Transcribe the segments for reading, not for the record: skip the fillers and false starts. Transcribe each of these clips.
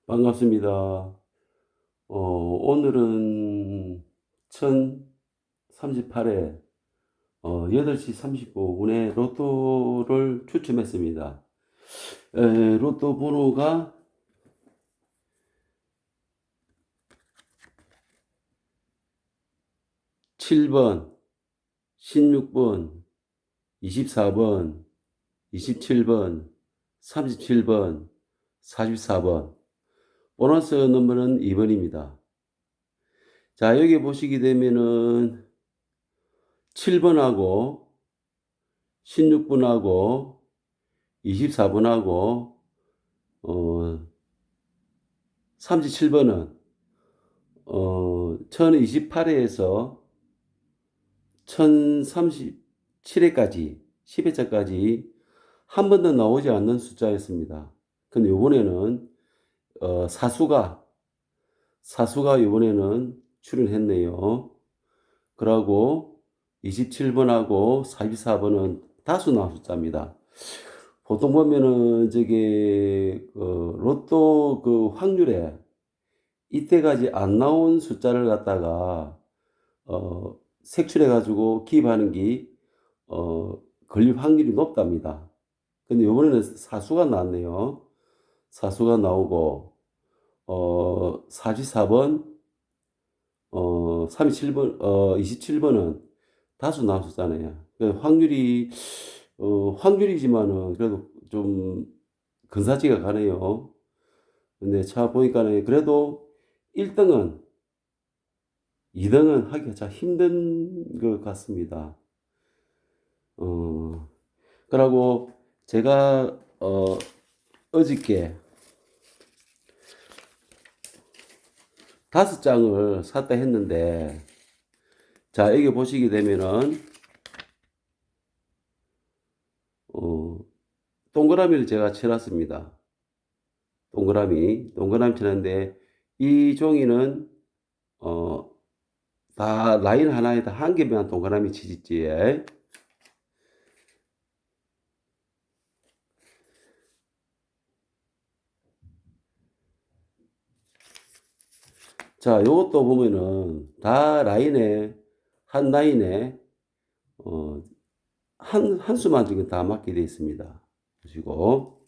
반갑습니다. 오늘은 1038회 8시 35분에 로또를 추첨했습니다. 로또 번호가 7번, 16번, 24번, 27번, 37번, 44번. 보너스 넘버는 2번입니다. 자, 여기 보시게 되면은 7번하고 16번하고 24번하고 37번은 1028회에서 1037회까지 10회차까지 한 번도 나오지 않는 숫자였습니다. 근데 이번에는 사수가 이번에는 출연했네요. 그러고 27번하고 44번은 다수 나온 숫자입니다. 보통 보면은 로또 확률에 이때까지 안 나온 숫자를 갖다가 색출해 가지고 기입하는 게 걸릴 확률이 높답니다. 근데 이번에는 사수가 나왔네요. 사수가 나오고 44번, 37번, 27번은 다수 나온 숫자네요. 확률이지만은 그래도 좀 근사치가 가네요. 근데 차 보니까는 그래도 1등은 2등은 하기가 참 힘든 것 같습니다. 그러고 제가 어저께 5장을 샀다 했는데, 자, 여기 보시게 되면은 동그라미를 제가 쳐놨습니다. 동그라미 쳐놨는데 이 종이는 다 라인 하나에다 한 개만 동그라미 치겠지. 자, 요것도 보면은 다 한 라인에 한 수만 지금 다 맞게 되어 있습니다. 보시고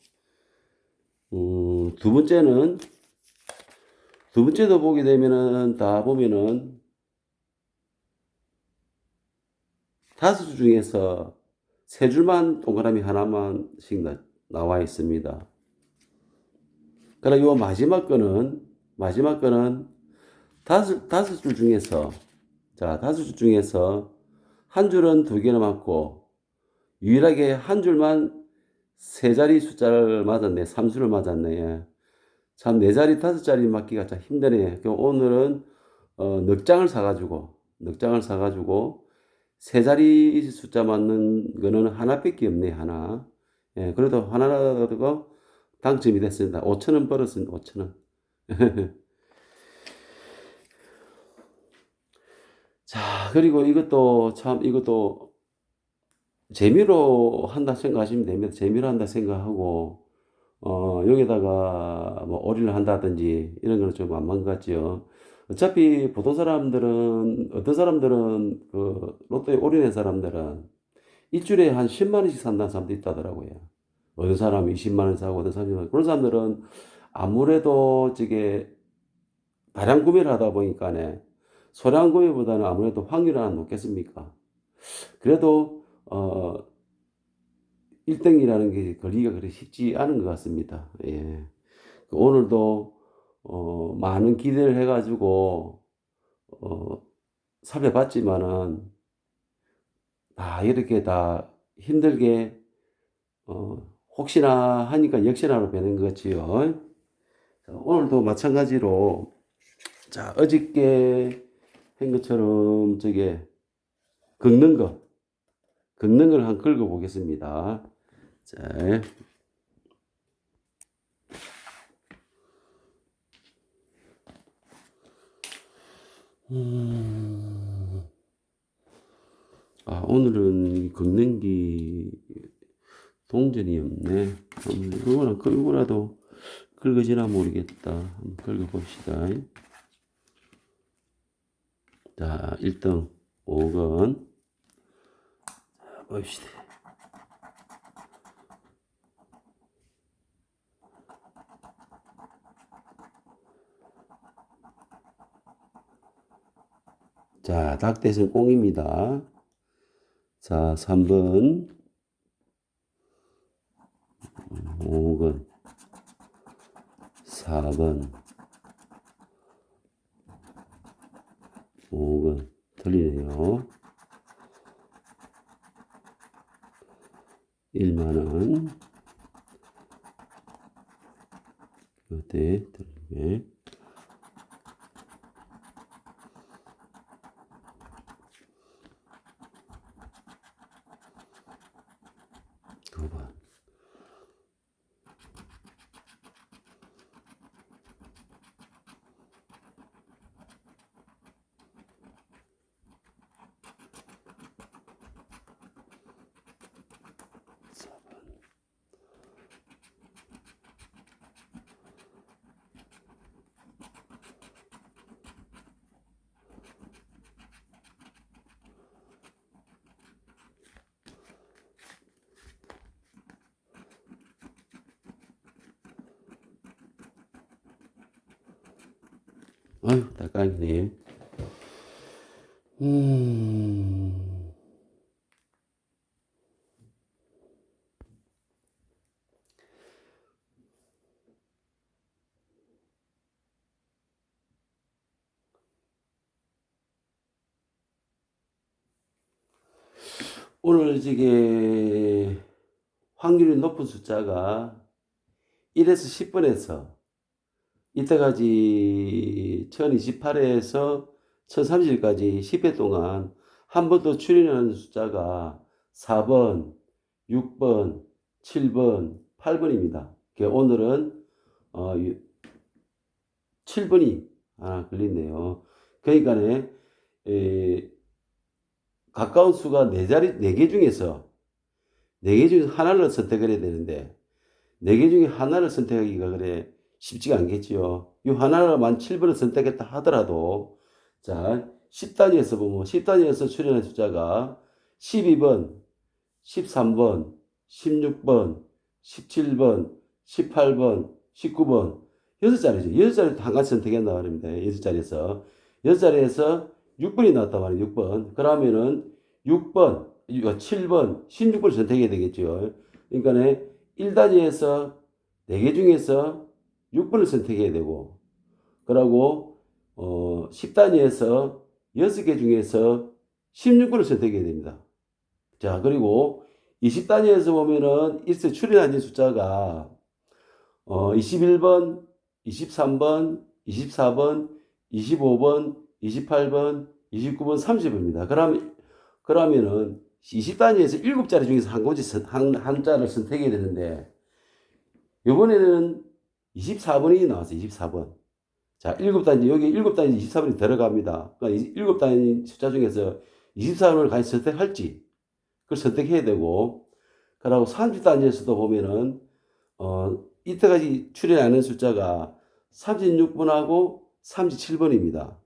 두 번째도 보게 되면은 다 보면은 5수 중에서 3줄만 동그라미 하나만씩 나와 있습니다. 그리고 요 마지막 거는 다섯 줄 중에서, 자, 5줄 중에서 한 줄은 2개나 맞고 유일하게 한 줄만 3자리 숫자를 맞았네. 3수를 맞았네. 참 4자리 5자리 맞기가 참 힘드네. 오늘은 넉 장을 사가지고 3자리 숫자 맞는 거는 하나밖에 없네. 하나. 예, 그래도 하나라도 당첨이 됐습니다. 5,000원 벌었습니다. 5,000원. 자, 그리고 이것도 재미로 한다 생각하시면 됩니다. 재미로 한다 생각하고, 여기다가 뭐 오리를 한다든지 이런 거는 좀 안 맞는 것 같지요. 어차피 보통 사람들은, 어떤 사람들은 로또에 올인한 사람들은 일주일에 한 10만 원씩 산다는 사람도 있다더라고요. 어떤 사람은 20만 원 사고, 어떤 사람은, 그런 사람들은 아무래도 다량 구매를 하다 보니까네, 소량 구매보다는 아무래도 확률이 하나 높겠습니까? 그래도, 1등이라는 게 걸리기가 그리 쉽지 않은 것 같습니다. 예. 오늘도, 많은 기대를 해가지고, 어, 살펴봤지만은, 이렇게 다 힘들게, 혹시나 하니까 역시나로 되는 것 같지요. 오늘도 마찬가지로, 자, 어저께 한 것처럼 긁는 거, 긁는 걸 한번 긁어 보겠습니다. 자, 오늘은 긁는 기 동전이 없네. 이거는 끌고라도 긁어지나 모르겠다. 한번 긁어봅시다. 자, 1등 5건. 자, 봅시다. 자, 닭대선 꽁입니다. 자, 3번 5건 4번 5건 틀리네요. 1만원 어때? 틀리네. 그거 아유, 닭강이네. 음, 오늘 이게 확률이 높은 숫자가 1에서 10번에서 이때까지 1028회에서 1030일까지 10회 동안 한 번 더 출연하는 숫자가 4번, 6번, 7번, 8번입니다. 오늘은 7번이 하나 걸리네요. 그러니까 가까운 수가 4개 중에서 4개 중에서 하나를 선택을 해야 되는데 4개 중에 하나를 선택하기가 그래 쉽지가 않겠지요. 이 하나만 7번을 선택했다 하더라도 자 10단위에서 보면 10단위에서 출연한 숫자가 12번, 13번, 16번, 17번, 18번, 19번 6자리죠. 6자리도 한 가지 선택했나 말입니다. 6자리에서 6자리에서 6번이 나왔단 말이에요. 6번. 그러면은 6번, 7번, 16번을 선택해야 되겠죠. 그러니까 1단위에서 4개 중에서 6번을 선택해야 되고 그러고 10단위에서 6개 중에서 16번을 선택해야 됩니다. 자, 그리고 20단위에서 보면은 일세 출연한 숫자가 21번, 23번, 24번, 25번, 28번, 29번, 30번입니다. 그러면은 20단위에서 7자리 중에서 한 자를 선택해야 되는데 이번에는 24번이 나왔어요. 24번. 자, 7단위 여기 7단위 24번이 들어갑니다. 그러니까 7단위 숫자 중에서 24번을 과연 선택할지 그걸 선택해야 되고 그리고 30단위에서도 보면은 이때까지 출연하는 숫자가 36번하고 37번입니다.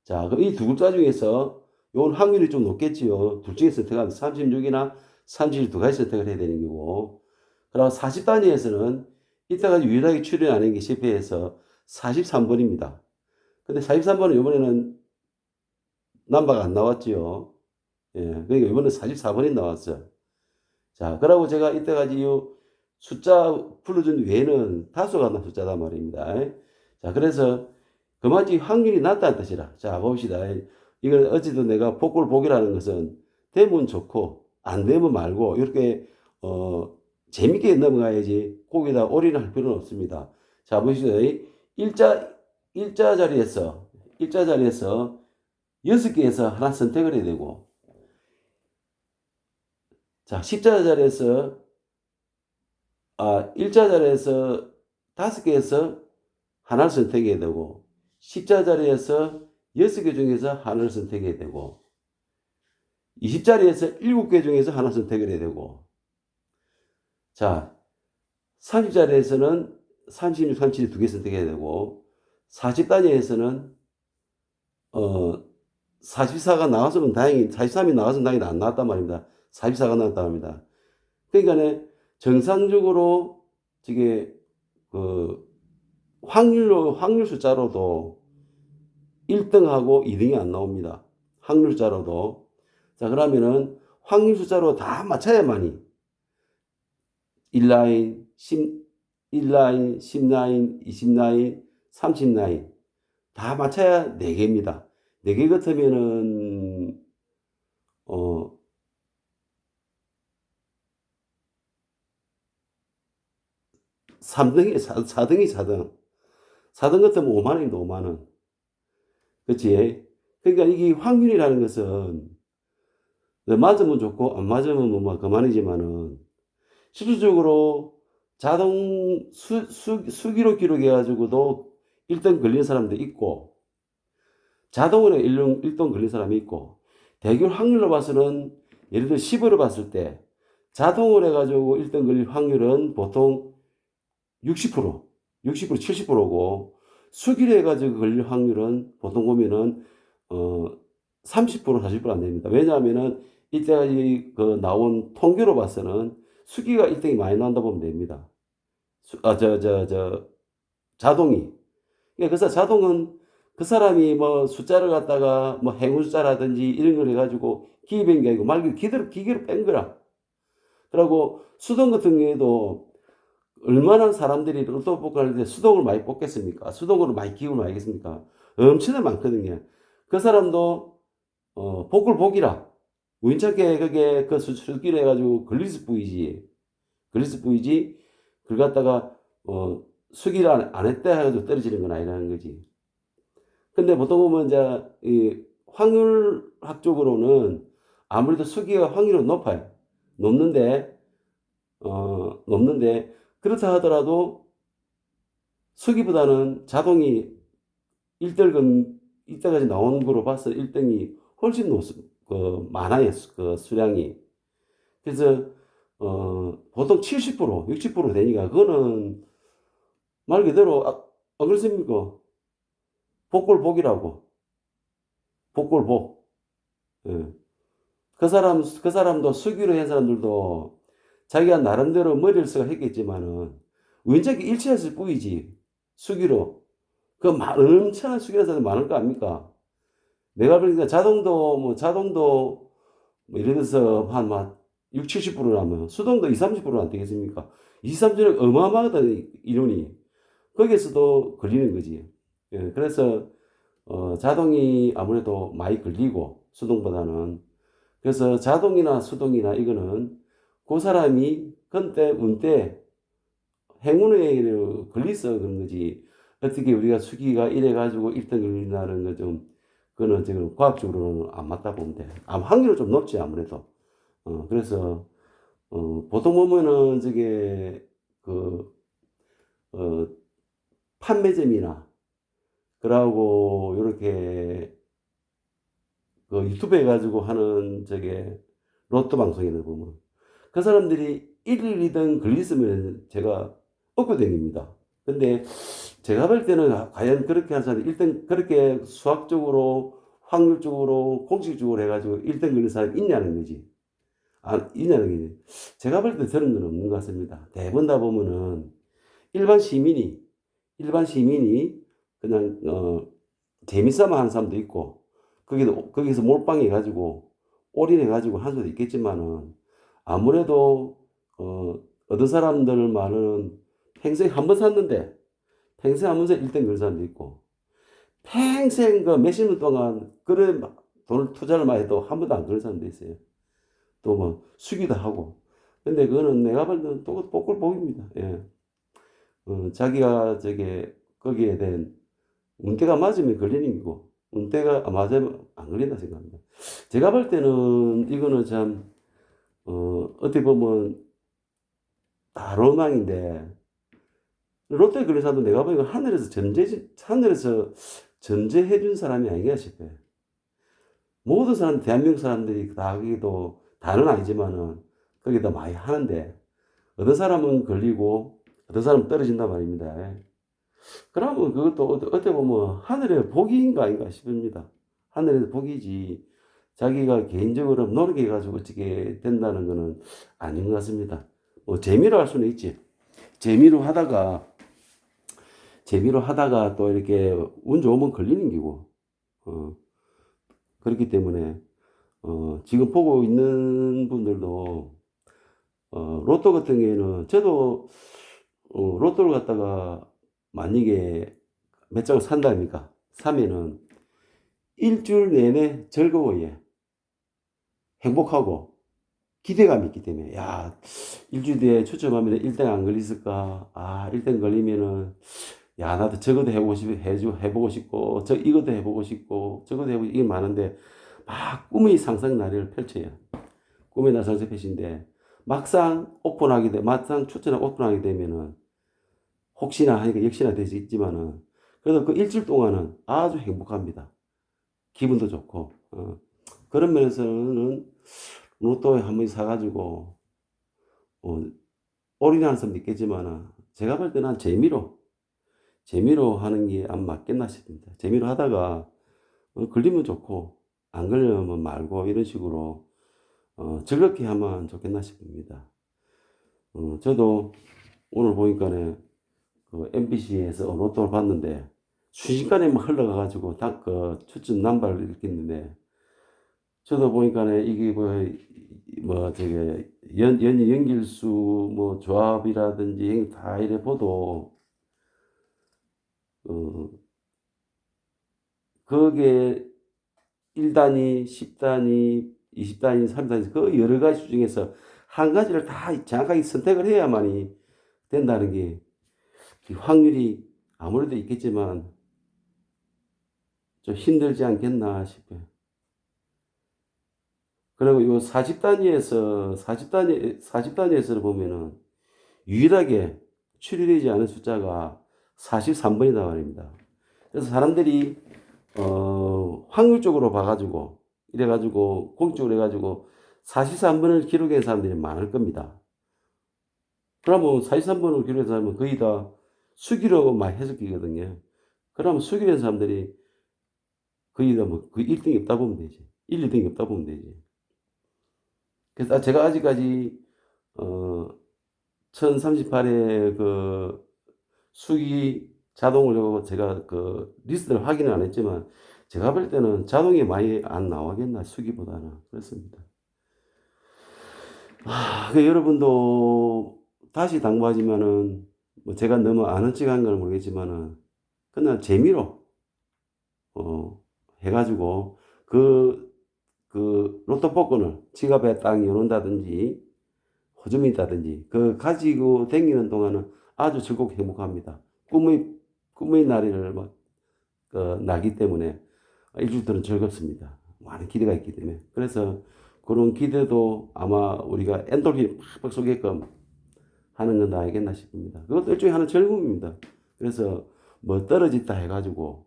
자, 그럼 이 두 글자 중에서 요건 확률이 좀 높겠지요. 둘 중에 선택하면 36이나 37 두 가지 선택을 해야 되는 거고. 그리고 40단위에서는 이때까지 유일하게 출연하는 게 실패해서 43번입니다. 근데 43번은 이번에는 넘버가 안 나왔지요. 예, 그러니까 이번에 44번이 나왔어요. 자, 그러고 제가 이때까지 이 숫자 불러준 외에는 다소가 난 숫자단 말입니다. 자, 그래서 그만큼 확률이 낮다는 뜻이라. 자, 봅시다. 이건 어쨌든 내가 복골 복이라는 것은 되면 좋고 안 되면 말고 이렇게 재밌게 넘어가야지 거기다 올인할 필요는 없습니다. 자, 보시죠. 일자 자리에서 6개에서 하나 선택을 해야 되고 자, 십자 자리에서 일자 자리에서 5개에서 하나를 선택해야 되고 십자 자리에서 6개 중에서 하나를 선택해야 되고 20자리에서 7개 중에서 하나 선택을 해야 되고 자 30자리에서는 36, 37 두 개 선택해야 되고 40단위에서는 44가 나왔으면 다행히 43이 나왔으면 다행히 안 나왔단 말입니다. 44가 나왔단 말입니다. 그러니까 정상적으로 저게 그 확률 숫자로도 1등하고 2등이 안 나옵니다. 확률 숫자로도. 자, 그러면은 확률 숫자로 다 맞춰야만이 1라인, 1라인, 10라인, 20라인, 30라인 다 맞춰야 4개입니다. 4개 같으면은 3등이 4등이 4등. 4등 같으면 5만 원입니다. 5만 원. 그치? 그러니까 이게 확률이라는 것은 맞으면 좋고 안 맞으면 뭐 그만이지만은 실질적으로 자동 수기로 기록해가지고도 1등 걸린 사람도 있고 자동으로 1등 걸린 사람이 있고 대결 확률로 봐서는 예를 들어 10으로 봤을 때 자동으로 해가지고 1등 걸릴 확률은 보통 60%, 70%고 수기로 해가지고 걸릴 확률은 보통 보면은 30%, 40%안 됩니다. 왜냐하면은 이때까지 그 나온 통계로 봐서는 수기가 1등이 많이 나온다 보면 됩니다. 자동이. 그래서 자동은 그 사람이 뭐 숫자를 갖다가 뭐 행운 숫자라든지 이런 걸 해가지고 기입한 게 아니고 말 그대로 기계로 뺀 거라. 그리고 수동 같은 경우에도 얼마나 사람들이 로또 뽑고 하는데 수동을 많이 뽑겠습니까? 수동으로 많이 기운을 많이 겠습니까? 엄청나게 많거든요. 그 사람도 복을 복이라 우연찮게 그게 그 수기를 해가지고 걸리스 뿌이지 그걸 갖다가 수기를 안 했다 해가지고 떨어지는 건 아니라는 거지. 근데 보통 보면 이제 이 확률학적으로는 아무래도 수기가 확률은 높아요. 높는데 높는데 그렇다 하더라도 수기보다는 자동이 1등은 이때까지 나온 거로 봐서 1등이 훨씬 많아요. 그 수량이. 그래서 보통 70%, 60% 되니까 그거는 말 그대로 안 그렇습니까? 복골복이라고. 복골복. 예. 그 사람도 수기로 한 사람들도 자기가 나름대로 머리를 써서 했겠지만은 우연찮게 일치했을 뿐이지. 수기로. 그 엄청난 수기로 사람이 많을 거 아닙니까? 내가 보니까 자동도 뭐 예를 들어서 한 6, 70%라면 수동도 2, 30%안 되겠습니까? 2, 30%는 어마어마하다, 이론이. 거기에서도 걸리는 거지. 예, 그래서, 자동이 아무래도 많이 걸리고, 수동보다는. 그래서 자동이나 수동이나 이거는 그 사람이 그때 운때 행운에 걸려서 그런 거지. 어떻게 우리가 수기가 이래가지고 1등 걸린다는 거 좀, 그거는 지금 과학적으로는 안 맞다 보면 돼. 확률은 좀 높지, 아무래도. 그래서, 보통 보면은 저게, 그, 어, 판매점이나, 그러고, 요렇게, 그 유튜브 해가지고 하는 저게, 로또 방송이나 보면, 그 사람들이 1, 2등 걸렸으면 제가 업고댕깁니다. 근데 제가 볼 때는 과연 그렇게 한 사람이 1등, 그렇게 수학적으로, 확률적으로, 공식적으로 해가지고 1등 걸린 사람이 있냐는 거지. 있냐는 거지. 제가 볼 때 그런 건 없는 것 같습니다. 대부분 다 보면은 일반 시민이, 일반 시민이 그냥, 재미삼아 하는 사람도 있고, 거기서 몰빵해가지고, 올인해가지고 한 수도 있겠지만은, 아무래도, 어떤 사람들 말은 평생 한 번 샀는데, 평생 하면서 1등 그런 사람도 있고, 평생 그 몇십 년 동안 그런 돈을 투자를 많이 해도 한 번도 안 그런 사람도 있어요. 또 뭐 수기도 하고. 근데 그거는 내가 볼 때는 또 복불복입니다. 예. 자기가 저게 거기에 대한 운때가 맞으면 걸리는 거고 운때가 안 맞으면 안 걸린다 생각합니다. 제가 볼 때는 이거는 참 어떻게 보면 다로망인데 롯데 걸린 사람도 내가 보기엔 하늘에서 전제해 준 사람이 아닌가 싶어요. 모든 사람 대한민국 사람들이 다 하기도 다는 아니지만은 거기다 많이 하는데 어떤 사람은 걸리고 어떤 사람은 떨어진단 말입니다. 그러면 그것도 어떻게 보면 하늘의 복인가 아닌가 싶습니다. 하늘의 복이지 자기가 개인적으로 노력해가지고 어떻게 된다는 것은 아닌 것 같습니다. 뭐 재미로 할 수는 있지. 재미로 하다가 재미로 하다가 또 이렇게 운 좋으면 걸리는 기고. 그렇기 때문에 지금 보고 있는 분들도 로또 같은 경우에는 저도 로또를 갖다가 만약에 몇 장을 산다 아닙니까? 사면은 일주일 내내 즐거워해. 행복하고 기대감이 있기 때문에 야 일주일 뒤에 추첨하면 1등 안 걸렸을까? 아 1등 걸리면은 야 나도 저것도 해보고 싶고 이것도 해보고 싶고 저것도 해보고 이게 많은데 막 꿈의 상상 나래를 펼쳐요. 꿈의 나상세 펼치는데 막상 추천을 오픈하게 되면은 혹시나 하니까 역시나 될 수 있지만은 그래도 그 일주일 동안은 아주 행복합니다. 기분도 좋고 그런 면에서는 로또에 한 번 사가지고 어, 올인하는 사람도 있겠지만은 제가 볼 때는 재미로 하는 게 안 맞겠나 싶습니다. 재미로 하다가 걸리면 좋고 안 걸리면 말고 이런 식으로 즐겁게 하면 좋겠나 싶습니다. 저도 오늘 보니까네 그 MBC에서 로또를 봤는데 순식간에 막 흘러가가지고 그 추첨 남발을 일으켰는데 저도 보니까네 이게 저게 연길수 뭐 조합이라든지 다 이래 보도 어 거기에 1단위, 10단위, 20단위, 30단위 그 여러 가지 수 중에서 한 가지를 다 정확하게 선택을 해야만이 된다는 게 확률이 아무래도 있겠지만 좀 힘들지 않겠나 싶어요. 그리고 요 40단위에서 보면은 유일하게 추리되지 않은 숫자가 43번이다 말입니다. 그래서 사람들이 확률적으로 봐가지고 이래가지고 공적으로 해가지고 43번을 기록한 사람들이 많을 겁니다. 그러면 43번을 기록한 사람은 거의 다 수기로 많이 해석이거든요. 그러면 수기된 사람들이 거의 다 뭐, 그 1등이 없다 보면 되지. 1, 2등이 없다 보면 되지. 그래서 제가 아직까지, 1038의 그 수기 자동으로 제가 그 리스트를 확인을 안 했지만, 제가 볼 때는 자동이 많이 안 나오겠나, 수기보다는. 그렇습니다. 그 여러분도 다시 당부하지만은, 뭐 제가 너무 아는 척 한 건 모르겠지만은, 그냥 재미로, 어, 해가지고, 로또 복권을 지갑에 딱 넣는다든지, 호주머니 있다든지, 그 가지고 다니는 동안은 아주 즐겁고 행복합니다. 꿈의 날을 막, 나기 때문에 일주일 동안 즐겁습니다. 많은 기대가 있기 때문에. 그래서 그런 기대도 아마 우리가 엔돌핀이 팍팍 쏘게끔 하는 건 알겠나 싶습니다. 그것도 일종의 하는 즐거움입니다. 그래서 뭐 떨어졌다 해가지고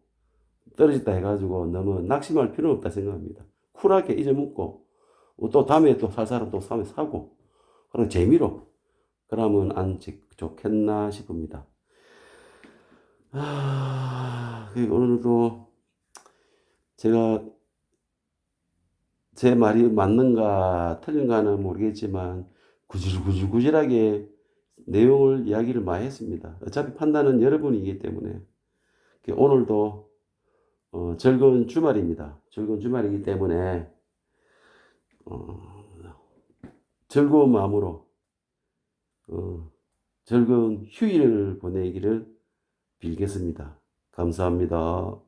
너무 낙심할 필요는 없다 생각합니다. 쿨하게 잊어먹고 또 다음에 또 살 사람 또 사고 그런 재미로 그러면 안 좋겠나 싶습니다. 오늘도 제가 제 말이 맞는가 틀린가는 모르겠지만 구질구질하게 내용을 이야기를 많이 했습니다. 어차피 판단은 여러분이기 때문에 오늘도 즐거운 주말입니다. 즐거운 주말이기 때문에 어, 즐거운 마음으로 즐거운 휴일을 보내기를 빌겠습니다. 감사합니다.